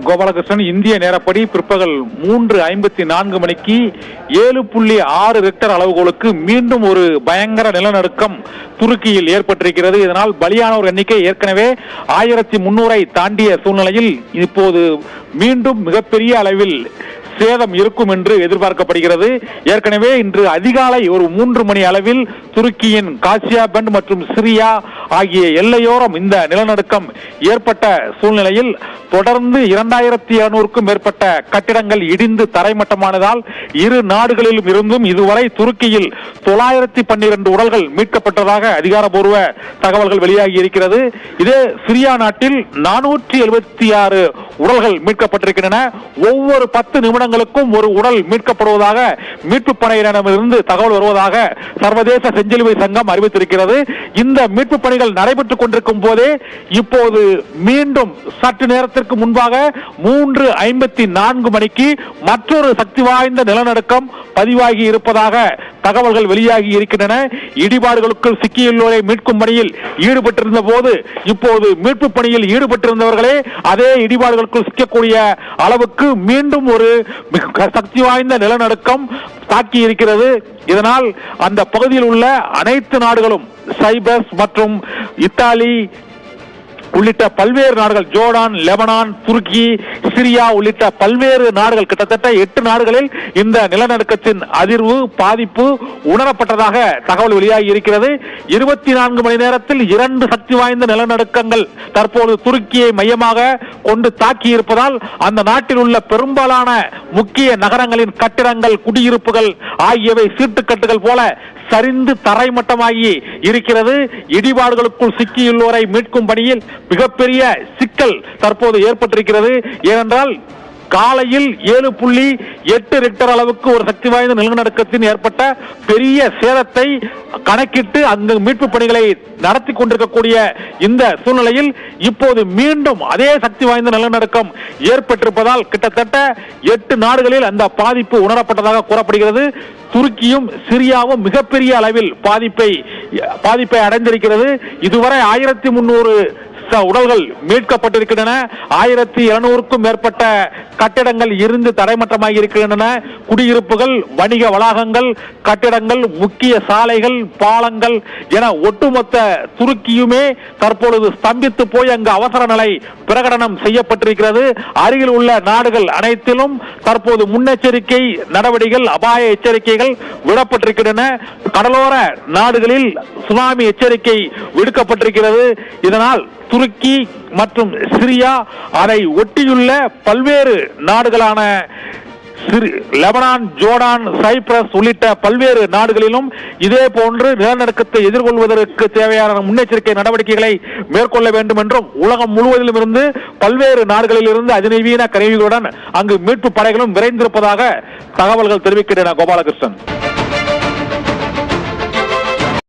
கோபாலகிருஷ்ணன், இந்திய நேரப்படி பிற்பகல் 3:54 மணிக்கு 7.6 ரிக்டர் அளவுகோலுக்கு மீண்டும் ஒரு பயங்கர நிலநடுக்கம் துருக்கியில் ஏற்பட்டிருக்கிறது. இதனால் பலியானோர் எண்ணிக்கை ஏற்கனவே 1300 தாண்டிய சூழ்நிலையில் இப்போது மீண்டும் மிகப்பெரிய அளவில் சேதம் இருக்கும் என்று எதிர்பார்க்கப்படுகிறது. ஏற்கனவே இன்று அதிகாலை ஒரு 3 மணி அளவில் துருக்கியின் காசியாபண்ட் மற்றும் சிரியா ஆகிய எல்லையோரம் இந்த நிலநடுக்கம் ஏற்பட்ட சூழ்நிலையில் தொடர்ந்து 2700க்கும் மேற்பட்ட கட்டிடங்கள் இடிந்து தரைமட்டமானதால் இரு நாடுகளிலும் இருந்தும் இதுவரை துருக்கியில் 912 உடல்கள் மீட்கப்பட்டதாக அதிகாரப்பூர்வ தகவல்கள் வெளியாகி இருக்கிறது. இதே சிரியா நாட்டில் 476 உடல்கள் மீட்கப்பட்டிருக்கின்றன. ஒவ்வொரு 10 நிமிடங்களுக்கும் ஒரு உடல் மீட்கப்படுவதாக மீட்பு படையினரிடமிருந்து தகவல் வருவதாக சர்வதேச செஞ்சிலுவை சங்கம் அறிவித்திருக்கிறது. இந்த மீட்பு பணிகள் நடைபெற்றுக் கொண்டிருக்கும் போதே இப்போது மீண்டும் சற்று நேரத்திற்கு முன்பாக 3:54 மணிக்கு மற்றொரு சக்தி வாய்ந்த நிலநடுக்கம் பதிவாகி இருப்பதாக தகவல்கள் வெளியாகி இருக்கின்றன. இடிபாடுகளுக்குள் சிக்கியுள்ளோரை மீட்கும் பணியில் ஈடுபட்டிருந்த போது இப்போது மீட்பு பணியில் ஈடுபட்டிருந்தவர்களே அதே இடிபாடுகளுக்குள் சிக்கக்கூடிய அளவுக்கு மீண்டும் ஒரு சக்தி வாய்ந்த நிலநடுக்கம் தாக்கி இருக்கிறது. இதனால் அந்த பகுதியில் உள்ள அனைத்து நாடுகளும் சைப்ரஸ் மற்றும் இத்தாலி உள்ளிட்ட பல்வேறு நாடுகள், ஜோர்டான், லெபனான், துருக்கி, சிரியா உள்ளிட்ட பல்வேறு நாடுகள், கிட்டத்தட்ட 8 நாடுகளில் இந்த நிலநடுக்கத்தின் அதிர்வு பாதிப்பு உணரப்பட்டதாக தகவல் வெளியாகி இருக்கிறது. 24 மணி நேரத்தில் 2 சக்தி வாய்ந்த நிலநடுக்கங்கள் தற்போது துருக்கியை மையமாக கொண்டு தாக்கி இருப்பதால் அந்த நாட்டில் உள்ள பெரும்பாலான முக்கிய நகரங்களின் கட்டிடங்கள், குடியிருப்புகள் ஆகியவை சீட்டுக்கட்டுகள் போல சரிந்து தரைமட்டமாகி இருக்கிறது. இடிபாடுகளுக்குள் சிக்கியுள்ளோரை மீட்கும் பணியில் மிகப்பெரிய சிக்கல் தற்போது ஏற்பட்டிருக்கிறது. ஏனென்றால் காலையில் 7.8 ரிக்டர் அளவுக்கு ஒரு சக்தி வாய்ந்த நிலநடுக்கத்தின் ஏற்பட்ட பெரிய சேதத்தை கணக்கிட்டு அங்கு மீட்பு பணிகளை நடத்தி கொண்டிருக்கக்கூடிய இந்த சூழ்நிலையில் இப்போது மீண்டும் அதே சக்தி வாய்ந்த நிலநடுக்கம் ஏற்பட்டிருப்பதால் கிட்டத்தட்ட 8 நாடுகளில் அந்த பாதிப்பு உணரப்பட்டதாக கூறப்படுகிறது. துருக்கியும் சிரியாவும் மிகப்பெரிய அளவில் பாதிப்பை அடைந்திருக்கிறது. இதுவரை 1300 உடல்கள் மீட்கப்பட்டிருக்கின்றன. 1700க்கும் மேற்பட்ட கட்டிடங்கள் இருந்து தரைமட்டமாகி இருக்கின்றன. குடியிருப்புகள், வணிக வளாகங்கள், கட்டிடங்கள், முக்கிய சாலைகள், பாலங்கள் என ஒட்டுமொத்த துருக்கியுமே தற்பொழுது ஸ்தம்பித்து போய் அங்கு அவசர நிலை பிரகடனம் செய்யப்பட்டிருக்கிறது. அருகில் உள்ள நாடுகள் அனைத்திலும் தற்போது முன்னெச்சரிக்கை நடவடிக்கைகள், அபாய எச்சரிக்கைகள் விடப்பட்டிருக்கின்றன. கடலோர நாடுகளில் சுனாமி எச்சரிக்கை விடுக்கப்பட்டிருக்கிறது. இதனால் துருக்கி மற்றும் சிரியா அதை ஒட்டியுள்ள பல்வேறு நாடுகளான லெபனான், ஜோர்டான், சைப்ரஸ் உள்ளிட்ட பல்வேறு நாடுகளிலும் இதே போன்று நிலநடுக்கத்தை எதிர்கொள்வதற்கு தேவையான முன்னெச்சரிக்கை நடவடிக்கைகளை மேற்கொள்ள வேண்டும் என்றும் உலகம் முழுவதிலும் இருந்து பல்வேறு நாடுகளில் இருந்து அதிநவீன கருவிகளுடன் அங்கு மீட்பு படைகளும் விரைந்திருப்பதாக தகவல்கள் தெரிவிக்கின்றன. கோபாலகிருஷ்ணன்.